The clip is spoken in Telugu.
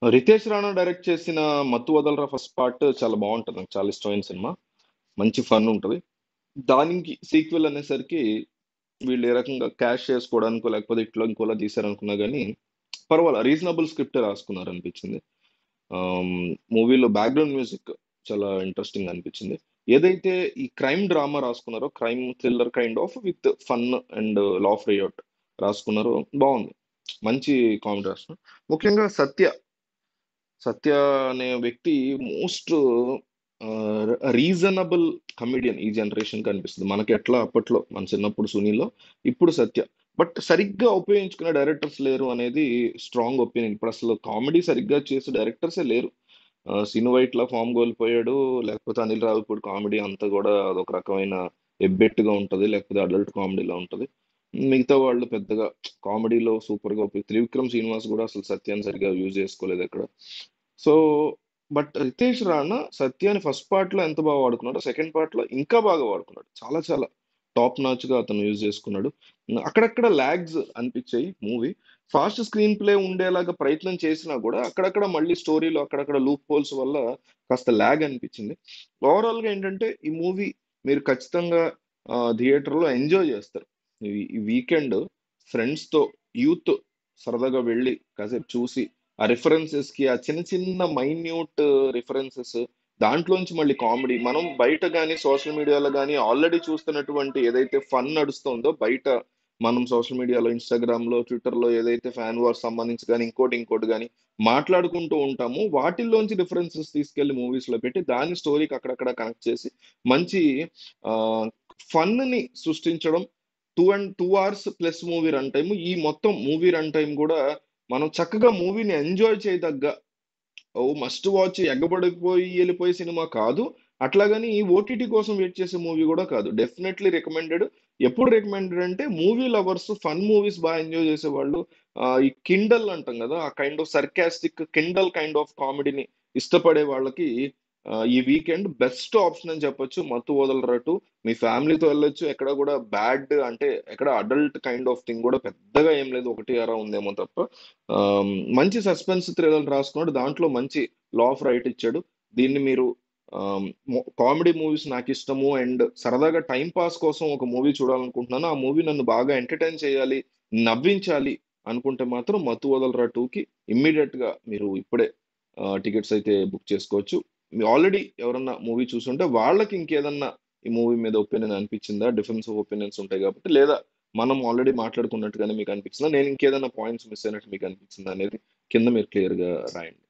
రితేష్ రాణా డైరెక్ట్ చేసిన 'మత్తు వదలరా' ఫస్ట్ పార్ట్ చాలా బాగుంటది. నాకు చాలా ఇష్టమైన సినిమా. మంచి ఫన్ ఉంటది. దానికి సీక్వెల్ అనేసరికి వీళ్ళు ఏ రకంగా క్యాష్ చేసుకోవడానికో లేకపోతే ఇట్లా ఇంకోలా తీశారనుకున్నా గానీ పర్వాలేదు, రీజనబుల్ స్క్రిప్ట్ రాసుకున్నారు అనిపించింది. మూవీలో బ్యాక్గ్రౌండ్ మ్యూజిక్ చాలా ఇంట్రెస్టింగ్ అనిపించింది. ఏదైతే ఈ క్రైమ్ డ్రామా రాసుకున్నారో, crime thriller kind of with fun and laugh రేఅవుట్ రాసుకున్నారో బాగుంది. మంచి కాంబినేషన్. ముఖ్యంగా సత్య అనే వ్యక్తి మోస్ట్ రీజనబుల్ కమిడియన్ ఈ జనరేషన్ కనిపిస్తుంది. మనకి ఎట్లా అప్పట్లో మన చిన్నప్పుడు సునీల్లో, ఇప్పుడు సత్య. బట్ సరిగ్గా ఉపయోగించుకునే డైరెక్టర్స్ లేరు అనేది స్ట్రాంగ్ ఒపీనియన్. ఇప్పుడు అసలు కామెడీ సరిగ్గా చేసే డైరెక్టర్సే లేరు. సీను వైట్ల ఫామ్ కోల్పోయాడు. లేకపోతే అనిల్ రావిపూడి కామెడీ అంతా కూడా అదొక రకమైన ఎబ్బెట్టుగా ఉంటది. లేకపోతే అడల్ట్ కామెడీలా ఉంటది. మిగతా వాళ్ళు పెద్దగా కామెడీలో సూపర్గా త్రివిక్రమ్ శ్రీనివాస్ కూడా అసలు సత్యాన్ని సరిగ్గా యూజ్ చేసుకోలేదు అక్కడ. సో బట్ రితేష్ రాణా సత్యాన్ని ఫస్ట్ పార్ట్ లో ఎంత బాగా వాడుకున్నాడో సెకండ్ పార్ట్ లో ఇంకా బాగా వాడుకున్నాడు. చాలా చాలా టాప్ నాచ్ గా అతను యూజ్ చేసుకున్నాడు. అక్కడక్కడ లాగ్స్ అనిపించాయి మూవీ. ఫాస్ట్ స్క్రీన్ ప్లే ఉండేలాగా ప్రయత్నం చేసినా కూడా అక్కడక్కడ మళ్ళీ స్టోరీలో అక్కడక్కడ లూప్ హోల్స్ వల్ల కాస్త లాగ్ అనిపించింది. ఓవరాల్ గా ఏంటంటే ఈ మూవీ మీరు ఖచ్చితంగా థియేటర్ లో ఎంజాయ్ చేస్తారు. ఈ వీకెండ్ ఫ్రెండ్స్ తో, యూత్ సరదాగా వెళ్ళి కాసేపు చూసి ఆ రిఫరెన్సెస్ కి, ఆ చిన్న చిన్న మైన్యూట్ రిఫరెన్సెస్, దాంట్లోంచి మళ్ళీ కామెడీ, మనం బయట కానీ సోషల్ మీడియాలో కానీ ఆల్రెడీ చూస్తున్నటువంటి ఏదైతే ఫన్ నడుస్తుందో బయట, మనం సోషల్ మీడియాలో ఇన్స్టాగ్రామ్ లో ట్విట్టర్ లో ఏదైతే ఫ్యాన్ వార్ సంబంధించి కానీ ఇంకోటి కానీ మాట్లాడుకుంటూ ఉంటామో వాటిల్లోంచి రిఫరెన్సెస్ తీసుకెళ్లి మూవీస్ లో పెట్టి దాని స్టోరీకి అక్కడక్కడ కనెక్ట్ చేసి మంచి ఫన్ ని సృష్టించడం. 2 hours plus movie run time. ఈ మొత్తం మూవీ రన్ టైమ్ కూడా మనం చక్కగా మూవీని ఎంజాయ్ చేయదగ్గ, ఓ మస్ట్ వాచ్ ఎగ్గబడిపోయి వెళ్ళిపోయే సినిమా కాదు. అట్లాగని ఓటీటీ కోసం వెయిట్ చేసే మూవీ కూడా కాదు. Definitely recommended. ఎప్పుడు రికమెండెడ్ అంటే మూవీ లవర్స్, ఫన్ మూవీస్ బాగా ఎంజాయ్ చేసే వాళ్ళు, ఈ కిండల్ అంటాం కదా, ఆ కైండ్ ఆఫ్ సర్కాస్టిక్ కిండల్ కైండ్ ఆఫ్ కామెడీని ఇష్టపడే వాళ్ళకి ఈ వీకెండ్ బెస్ట్ ఆప్షన్ అని చెప్పొచ్చు. మత్తు వదలరా 2 మీ ఫ్యామిలీతో వెళ్ళొచ్చు. ఎక్కడ కూడా బ్యాడ్ అంటే ఎక్కడ అడల్ట్ కైండ్ ఆఫ్ థింగ్ కూడా పెద్దగా ఏం లేదు, ఒకటి అరా ఉందేమో తప్ప. మంచి సస్పెన్స్ థ్రిల్లర్ రాసుకున్నాడు. దాంట్లో మంచి లా ఆఫ్ రైట్ ఇచ్చాడు. దీన్ని మీరు కామెడీ మూవీస్ నాకు ఇష్టము అండ్ సరదాగా టైం పాస్ కోసం ఒక మూవీ చూడాలనుకుంటున్నాను, ఆ మూవీ నన్ను బాగా ఎంటర్టైన్ చేయాలి, నవ్వించాలి అనుకుంటే మాత్రం మత్తు వదలరా 2కి ఇమ్మీడియట్ గా మీరు ఇప్పుడే టికెట్స్ అయితే బుక్ చేసుకోవచ్చు. మీరు ఆల్రెడీ ఎవరన్నా మూవీ చూసుంటే వాళ్ళకి ఇంకేదన్నా ఈ మూవీ మీద ఒపీనియన్ అనిపించిందా, డిఫరెన్స్ ఒపీనియన్స్ ఉంటాయి కాబట్టి, లేదా మనం ఆల్రెడీ మాట్లాడుకున్నట్టుగానే మీకు అనిపించిందా, నేను ఇంకేదైనా పాయింట్స్ మిస్ అయినట్టు మీకు అనిపించిందా అనేది కింద మీరు క్లియర్ గా రాయండి.